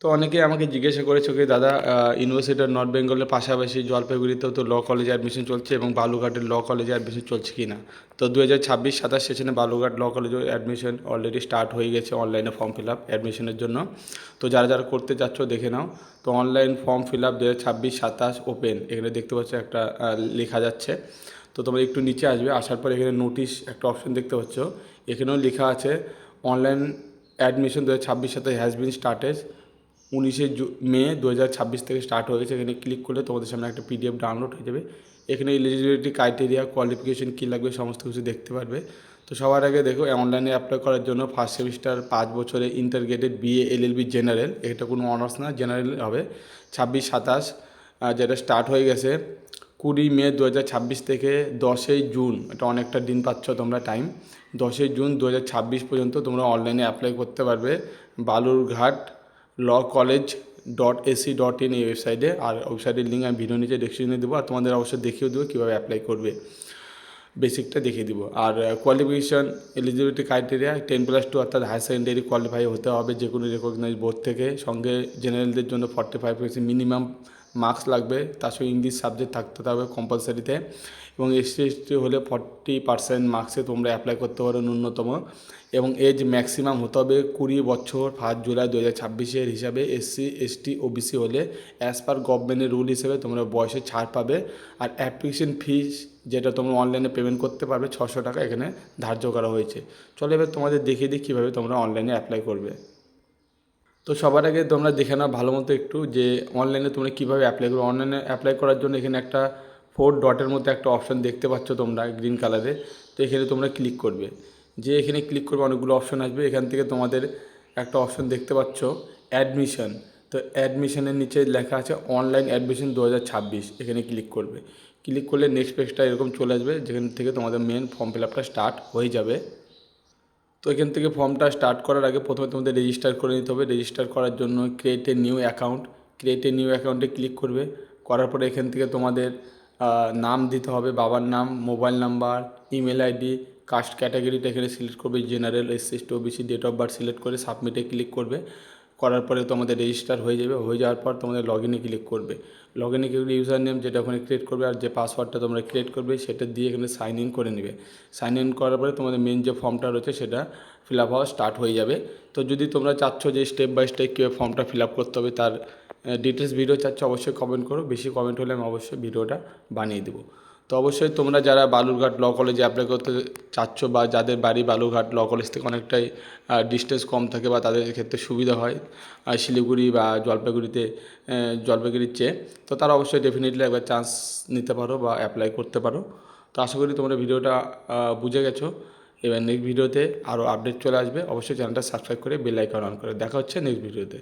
তো অনেকেই আমাকে জিজ্ঞাসা করেছে কি দাদা, ইউনিভার্সিটি অফ নর্থ বেঙ্গলের পাশাপাশি জলপাইগুড়িতেও তো ল কলেজে অ্যাডমিশন চলছে এবং বালুঘাটের ল কলেজে অ্যাডমিশন চলছে কি না। তো 2026-27 সেশনে বালুঘাট ল কলেজে অ্যাডমিশন অলরেডি স্টার্ট হয়ে গেছে, অনলাইনে ফর্ম ফিল আপ অ্যাডমিশনের জন্য। তো যারা যারা করতে চাচ্ছ দেখে নাও। তো online form fill up 2026-27 open, এখানে দেখতে পাচ্ছ একটা লেখা যাচ্ছে। তো তোমরা একটু নিচে আসবে, আসার পর এখানে নোটিশ একটা অপশন দেখতে পাচ্ছ, এখানেও লেখা আছে online admission 2026-27 has been started. 19 মে 2026 থেকে স্টার্ট হয়ে গেছে। এখানে ক্লিক করলে তোমাদের সামনে একটা পিডিএফ ডাউনলোড হয়ে যাবে। এখানে এলিজিবিলিটি ক্রাইটেরিয়া, কোয়ালিফিকেশন কী লাগবে সমস্ত কিছু দেখতে পারবে। তো সবার আগে দেখো, অনলাইনে অ্যাপ্লাই করার জন্য ফার্স্ট সেমিস্টার 5 বছরে ইন্টারগ্রেটেড বিএ এলএলবি জেনারেল, এটা কোনো অনার্স না, জেনারেল হবে। 26-27 যেটা স্টার্ট হয়ে গেছে 20 মে 2026 থেকে 10 জুন, এটা অনেকটা দিন পাচ্ছ তোমরা টাইম। 10 জুন 2026 পর্যন্ত তোমরা অনলাইনে অ্যাপ্লাই করতে পারবে বালুরঘাট lawcollege.ac.in এই ওয়েবসাইটে। আর ওয়েবসাইটের লিঙ্ক আমি ভিডিও নিচে ডেসক্রিপশনে দেবো, আর তোমাদের অবশ্যই দেখিয়ে দেবো কীভাবে অ্যাপ্লাই করবে, বেসিকটা দেখিয়ে দিব। আর কোয়ালিফিকেশান এলিজিবিলিটি ক্রাইটেরিয়া 10+2 অর্থাৎ হায়ার সেকেন্ডারি কোয়ালিফাই হতে হবে যে কোনো রেকগনাইজ বোর্ড থেকে। সঙ্গে জেনারেলদের জন্য 45% মিনিমাম মার্কস লাগবে, তার সঙ্গে ইংলিশ সাবজেক্ট থাকতে হবে কম্পালসারিতে। এবং এসসি/এসটি হলে 40% মার্কসে তোমরা অ্যাপ্লাই করতে পারো ন্যূনতম। এবং এজ ম্যাক্সিমাম হতে হবে 20 বছর 1 জুলাই 2026 হিসাবে। SC/ST OBC হলে অ্যাজ পার গভর্নমেন্টের রুল হিসেবে তোমরা বয়সে ছাড় পাবে। আর অ্যাপ্লিকেশন ফিস যেটা তোমরা অনলাইনে পেমেন্ট করতে পারবে 600 টাকা এখানে ধার্য করা হয়েছে। চলো এবার তোমাদের দেখিয়ে দিই কীভাবে তোমরা অনলাইনে অ্যাপ্লাই করবে। তো সবার আগে তোমরা দেখে নাও ভালো মতো একটু যে অনলাইনে তোমরা কীভাবে অ্যাপ্লাই করবে। অনলাইনে অ্যাপ্লাই করার জন্য এখানে একটা 4 ডটের মধ্যে একটা অপশান দেখতে পাচ্ছ তোমরা গ্রিন কালারে। তো এখানে তোমরা ক্লিক করবে, যে এখানে ক্লিক করবে অনেকগুলো অপশান আসবে। এখান থেকে তোমাদের একটা অপশান দেখতে পাচ্ছ অ্যাডমিশন। তো অ্যাডমিশনের নিচে লেখা আছে অনলাইন অ্যাডমিশন 2026, এখানে ক্লিক করবে। ক্লিক করলে নেক্সট পেজটা এরকম চলে আসবে, যেখান থেকে তোমাদের মেন ফর্ম ফিল আপটা স্টার্ট হয়ে যাবে। তো এখান থেকে ফর্মটা স্টার্ট করার আগে প্রথমে তোমাদের রেজিস্টার করে নিতে হবে। রেজিস্টার করার জন্য ক্রিয়েট এ নিউ অ্যাকাউন্টে ক্লিক করবে। করার পরে এখান থেকে তোমাদের নাম দিতে হবে, বাবার নাম, mobile number, email ID, caste ক্যাটাগরিটা এখানে সিলেক্ট করবে, general, SC/ST OBC, date of birth select করে সাবমিটে ক্লিক করবে। করার পরে তোমাদের রেজিস্টার হয়ে যাবে। হয়ে যাওয়ার পর তোমাদের লগ ইনে ক্লিক করবে। লগ ইনে ক্লিক ইউজার নেম যেটা ওখানে ক্রিয়েট করবে আর যে পাসওয়ার্ডটা তোমরা ক্রিয়েট করবে সেটা দিয়ে এখানে সাইন ইন করে নেবে। সাইন ইন করার পরে তোমাদের মেন যে ফর্মটা রয়েছে সেটা ফিল আপ হওয়া স্টার্ট হয়ে যাবে। তো যদি তোমরা চাচ্ছ যে স্টেপ বাই স্টেপ কীভাবে ফর্মটা ফিল আপ করতে হবে তার ডিটেলস ভিডিও চাচ্ছ, অবশ্যই কমেন্ট করো। বেশি কমেন্ট হলে আমি অবশ্যই ভিডিওটা বানিয়ে দেবো। তো অবশ্যই তোমরা যারা বালুরঘাট ল কলেজে অ্যাপ্লাই করতে চাচ্ছ বা যাদের বাড়ি বালুরঘাট ল কলেজ থেকে অনেকটাই ডিস্টেন্স কম থাকে বা তাদের ক্ষেত্রে সুবিধা হয় শিলিগুড়ি বা জলপাইগুড়ির চেয়ে, তো তারা অবশ্যই ডেফিনেটলি একবার চান্স নিতে পারো বা অ্যাপ্লাই করতে পারো। তো আশা করি তোমরা ভিডিওটা বুঝে গেছো। এবার নেক্সট ভিডিওতে আরও আপডেট চলে আসবে। অবশ্যই চ্যানেলটা সাবস্ক্রাইব করে বেল আইকন অন করে দেখা হচ্ছে নেক্সট ভিডিওতে।